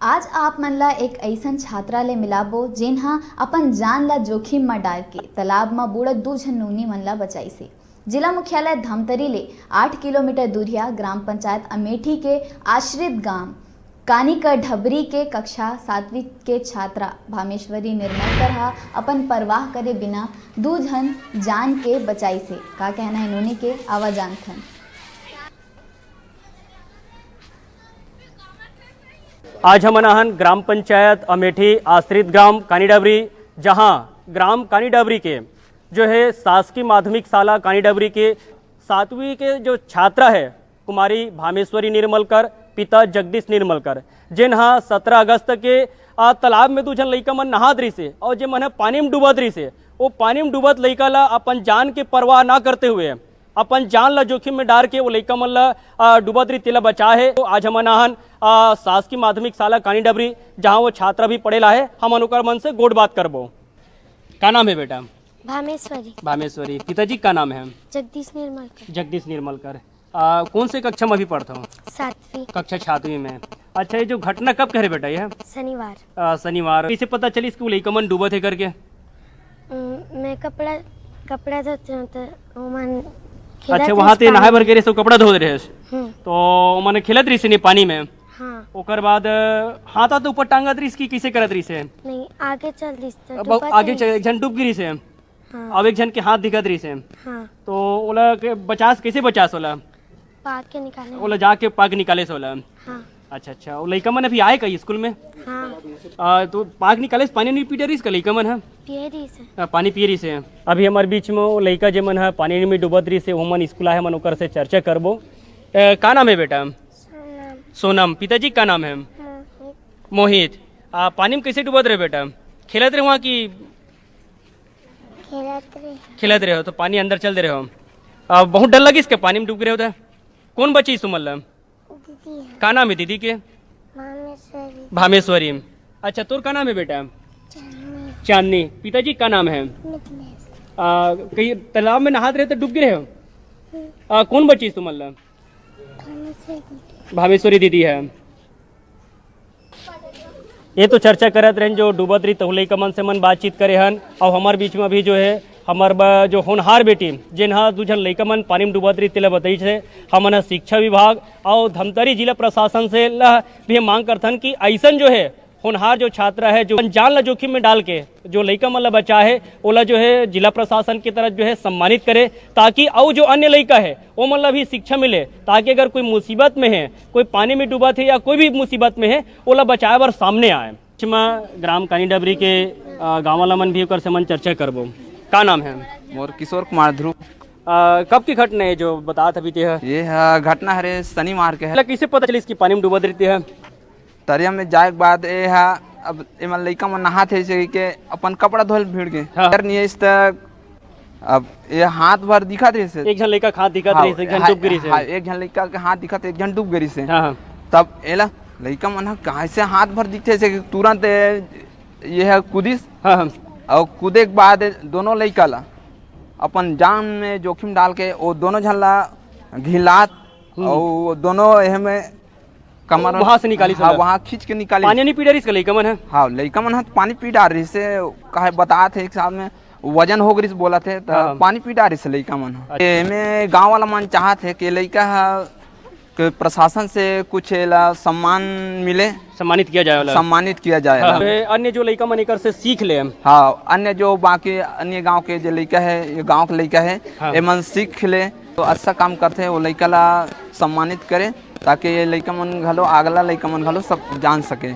आज आप मन ला एक ऐसन छात्रा ले मिलाबो जेनहा अपन जान ला जोखिम में डाल के तालाब में बूढ़त 2 झन नूनी मन ला बचाइसे। जिला मुख्यालय धमतरी ले 8 किलोमीटर दूरिया ग्राम पंचायत अमेठी के आश्रित गांव कानिका ढबरी के कक्षा 7वीं के छात्रा भामेश्वरी निर्मलकर हा अपन परवाह करे बिना 2 झन जान के बचाइसे। का कहना है इन्होंने के आवाज जानथन। आज हम अनाहन ग्राम पंचायत अमेठी आश्रित ग्राम कानीडबरी, जहां ग्राम कानीडबरी के जो है शासकीय माध्यमिक शाला कानीडबरी के 7वीं के जो छात्रा है कुमारी भामेश्वरी निर्मलकर, पिता जगदीश निर्मलकर, जिन्हा 17 अगस्त के तालाब में 2 झन लइका मन नहात रही से और जे मन पानी में डूबत रही से वो पानी में डूबत लइका ला अपन जान के परवाह ना करते हुए अपन जान ला जोखिम में डाल के वो लइका मन ला डूबत रही तेला बचा है। तो आज हम अनाहन शासकीय माध्यमिक शाला कानीडबरी जहाँ वो छात्रा भी पढ़ेला है, हम अनुकर मन से गोड बात करबो। का नाम है बेटा? भामेश्वरी। भामेश्वरी। पिताजी का नाम है? जगदीश निर्मलकर। जगदीश निर्मलकर। कौन से कक्षा में अभी पढ़ता हूँ? 7वीं कक्षा 7वीं में। अच्छा, ये जो घटना कब कह रहे बेटा? ये शनिवार। शनिवार। कैसे पता चली इसको लइका मन डूबा थे करके? मैं कपड़ा धोते हूँ तो मन अच्छा, वहाँ ते नहाए बर गिरे सब कपड़ा धो रहे तो मैंने खेलत रही से पानी में। हाँ। ओकर बाद हाथ तो ऊपर टांगत रही की कैसे करत रही से? नहीं, आगे चल रही से। अब आगे एक जन डूब गिरी से। हाँ। अब एक जन के हाथ दिखत रही से। हाँ। तो ओला के बचास कैसे बचास ओला? पाक के निकाले। ओला जाके पाक निकाले से ओला। हाँ। अच्छा अच्छा, वो लइका मन अभी आए कहीं स्कूल में? हाँ। तो पाक निकाले से पानी नहीं पी रही इसका लइका मन है? पिए रही से। पानी पी रही से। अभी हमारे बीच में वो लइका जे मन है पानी में डूबत रही से, वो मन स्कूल आए मन ओकर से चर्चा करबो। का नाम है बेटा? सोनम। पिताजी का नाम है? मोहित। पानी में कैसे डूबत रहे बेटा? खेलत रहे वहाँ की खेलत रहे हो? तो पानी अंदर चल दे रहे हो? बहुत डर लगी इसके पानी में डूब रहे हो? कौन बची सुमल? का नाम है दीदी के? भामेश्वरी। अच्छा, तोर का नाम है बेटा? चांदनी। पिताजी का नाम है? कहीं तालाब में नहाते रहे तो डूब गए हो? कौन बची तुमल? भामेश्वरी दीदी है। ये तो चर्चा करत रहे जो डूबत रही तो लइका मन से मन बातचीत करे हन। और हमारे बीच में अभी जो है हमार जो होनहार बेटी जिन्हा 2 झन लइका मन पानी में डूबत रही तेला बताई से हमन शिक्षा विभाग और धमतरी जिला प्रशासन से भी मांग करथन कि ऐसन जो है होनहार जो छात्रा है जो जान ला जोखिम में डाल के जो लइका मन ला बचा है ओला जो है जिला प्रशासन की तरफ जो है सम्मानित करे, ताकि और जो अन्य लइका है वो मन ला भी शिक्षा मिले, ताकि अगर कोई मुसीबत में है, कोई पानी में डूबा थे या कोई भी मुसीबत में है ओला बचाए बर सामने आए। ग्राम कानीडबरी के गाँव वाला मन भी ओकर से मन चर्चा करबो। का नाम है? मोर किशोर कुमार ध्रुव। कब की घटना है जो बतात अभी ते है? ये घटना हरे शनिवार के है। कैसे पता चली इसकी पानी में डूबत रहती है? तरिया में जाए के बाद ये है अब एमन लइका मन नहात है के अपन कपड़ा धोल भीड़ के इस तक अब ये हाथ भर दिखत रही से। एक झन लइका हाथ दिखत रही से, एक झन डूब गिरी से। एक झन लइका के हाथ दिखत, एक झन डूब गिरी से। हाँ। तब एला लइका मन कहाँ से हाथ भर दिखते से तुरंत ये है कूदिस। हाँ। और कूदे के बाद दोनों लइका ला अपन जान में जोखिम डाल के वो दोनों झन ला घिलात और दोनों में कमर वहाँ से निकाली। हाँ, वहाँ खींच के निकाली। पानी नहीं पी रही इसका लइका मन है? हाँ, लइका मन है पानी पी डाल रही से कहे बता थे एक साथ में वजन हो गई बोला थे तो हाँ। पानी पी डाल रही से लइका मन में गाँव वाला मन चाहते कि लइका कि प्रशासन से कुछ सम्मान मिले, सम्मानित किया जाए। सम्मानित किया जाए। हाँ। अन्य जो लइका मन एकर से सीख ले। हाँ, अन्य जो बाकी अन्य गांव के जो लइका है, ये गांव के लइका है। हाँ। एमन सीख ले तो अच्छा काम करते हैं, वो लइका ला सम्मानित करे ताकि ये लइका मन घलो अगला लइका मन घलो सब जान सके।